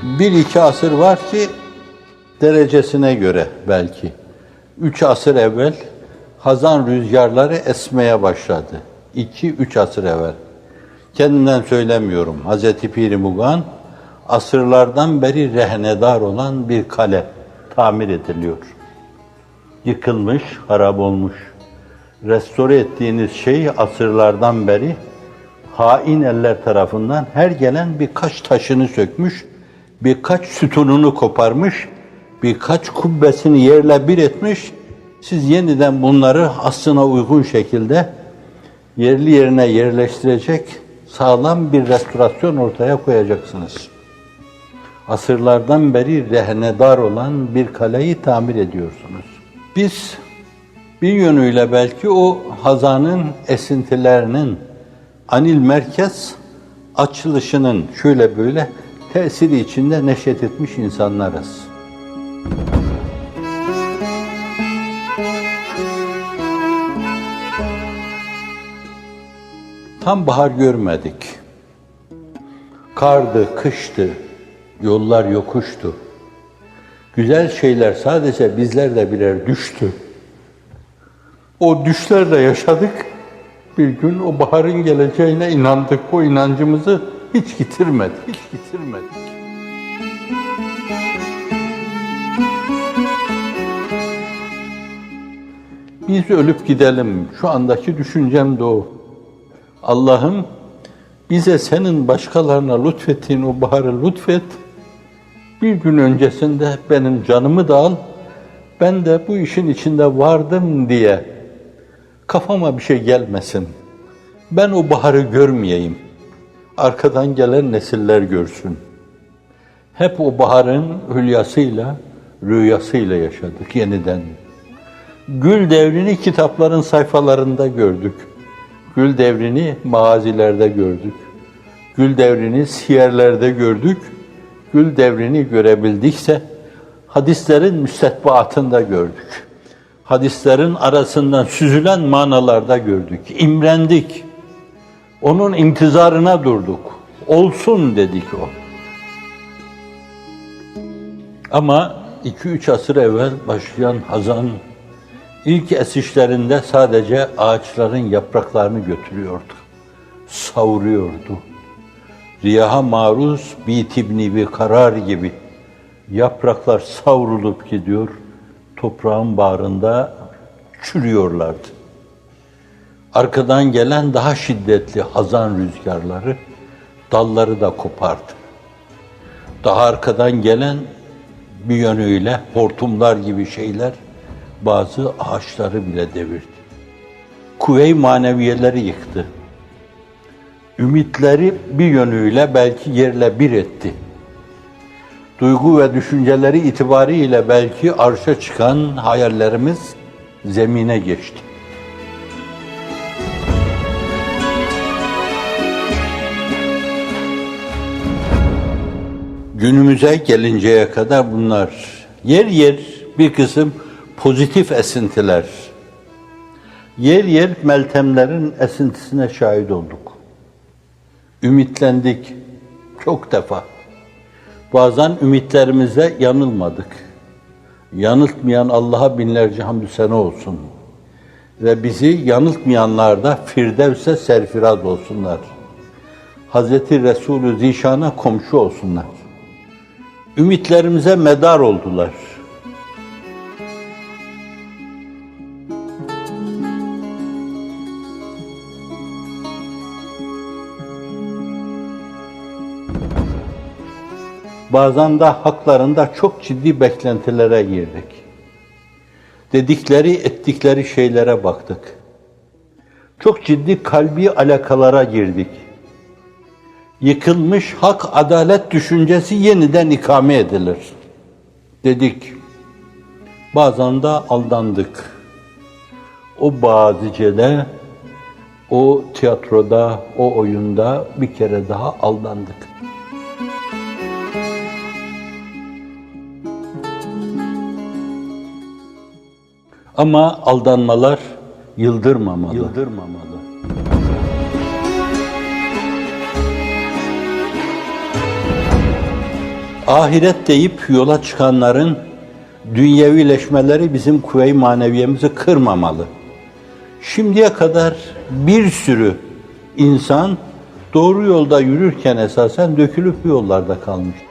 Bir iki asır var ki derecesine göre belki. 3 asır evvel hazan rüzgarları esmeye başladı. 2-3 asır evvel. Kendimden söylemiyorum. Hazreti Pir-i Mugan asırlardan beri rehnedar olan bir kale tamir ediliyor. Yıkılmış, harap olmuş. Restore ettiğiniz şey asırlardan beri hain eller tarafından her gelen birkaç taşını sökmüş, birkaç sütununu koparmış, birkaç kubbesini yerle bir etmiş. Siz yeniden bunları aslına uygun şekilde yerli yerine yerleştirecek sağlam bir restorasyon ortaya koyacaksınız. Asırlardan beri rehnedar olan bir kaleyi tamir ediyorsunuz. Biz bir yönüyle belki o hazanın esintilerinin anil merkez açılışının şöyle böyle tesiri içinde neşet etmiş insanlarız. Tam bahar görmedik. Kardı, kıştı, yollar yokuştu. Güzel şeyler sadece bizlerle birer düştü. O düşlerle yaşadık. Bir gün o baharın geleceğine inandık. O inancımızı hiç yitirmedik. Biz ölüp gidelim. Şu andaki düşüncem de o. Allah'ım bize senin başkalarına lütfettiğin o baharı lütfet. Bir gün öncesinde benim canımı da al. Ben de bu işin içinde vardım diye kafama bir şey gelmesin. Ben o baharı görmeyeyim. Arkadan gelen nesiller görsün. Hep o baharın hülyasıyla, rüyasıyla yaşadık yeniden. Gül devrini kitapların sayfalarında gördük. Gül devrini mağazilerde gördük. Gül devrini siyerlerde gördük. Gül devrini görebildikse hadislerin müstetbaatında gördük. Hadislerin arasından süzülen manalarda gördük. İmrendik. Onun intizarına durduk. Olsun dedik o. Ama 2-3 asır evvel başlayan hazan ilk esişlerinde sadece ağaçların yapraklarını götürüyordu. Savuruyordu. Riyaha maruz bitibni bir karar gibi yapraklar savrulup gidiyor, toprağın bağrında çürüyorlardı. Arkadan gelen daha şiddetli hazan rüzgarları dalları da kopardı. Daha arkadan gelen bir yönüyle hortumlar gibi şeyler bazı ağaçları bile devirdi. Kuvve-i maneviyeleri yıktı. Ümitleri bir yönüyle belki yerle bir etti. Duygu ve düşünceleri itibariyle belki arşa çıkan hayallerimiz zemine geçti. Günümüze gelinceye kadar bunlar yer yer bir kısım pozitif esintiler, yer yer meltemlerin esintisine şahit olduk. Ümitlendik çok defa. Bazen ümitlerimize yanılmadık. Yanıltmayan Allah'a binlerce hamdü sena olsun. Ve bizi yanıltmayanlar da Firdevs'e serfiraz olsunlar. Hazreti Resulü Zişan'a komşu olsunlar. Ümitlerimize medar oldular. Bazen de haklarında çok ciddi beklentilere girdik. Dedikleri, ettikleri şeylere baktık. Çok ciddi kalbi alakalara girdik. Yıkılmış hak, adalet düşüncesi yeniden ikame edilir dedik. Bazen de aldandık. O bazicede, o tiyatroda, o oyunda bir kere daha aldandık. Ama aldanmalar yıldırmamalı. Ahiret deyip yola çıkanların dünyevileşmeleri bizim kuvve-i maneviyemizi kırmamalı. Şimdiye kadar bir sürü insan doğru yolda yürürken esasen dökülüp yollarda kalmıştır.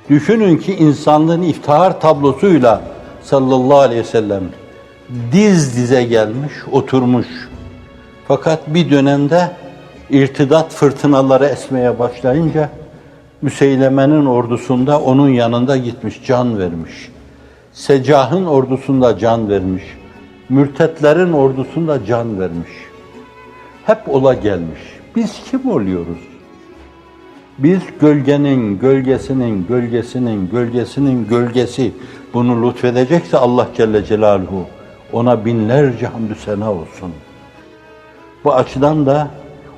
Düşünün ki insanlığın iftihar tablosuyla sallallahu aleyhi ve sellem diz dize gelmiş, oturmuş. Fakat bir dönemde irtidat fırtınaları esmeye başlayınca Müseyleme'nin ordusunda onun yanında gitmiş, can vermiş. Secah'ın ordusunda can vermiş. Mürtetlerin ordusunda can vermiş. Hep ola gelmiş. Biz kim oluyoruz? Biz gölgenin, gölgesinin, gölgesinin, gölgesinin gölgesi bunu lütfedecekse Allah Celle Celaluhu ona binlerce hamdü sena olsun. Bu açıdan da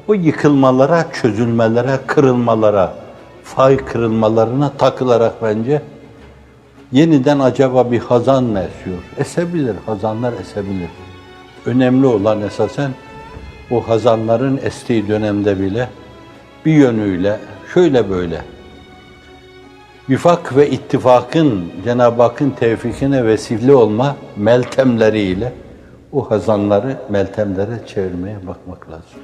o yıkılmalara, çözülmelere, kırılmalara, fay kırılmalarına takılarak bence yeniden acaba bir hazan mı esiyor? Esebilir, hazanlar esebilir. Önemli olan esasen o hazanların estiği dönemde bile bir yönüyle şöyle böyle vifak ve ittifakın Cenab-ı Hakk'ın tevfikine vesile olma meltemleriyle o hazanları, meltemlere çevirmeye bakmak lazım.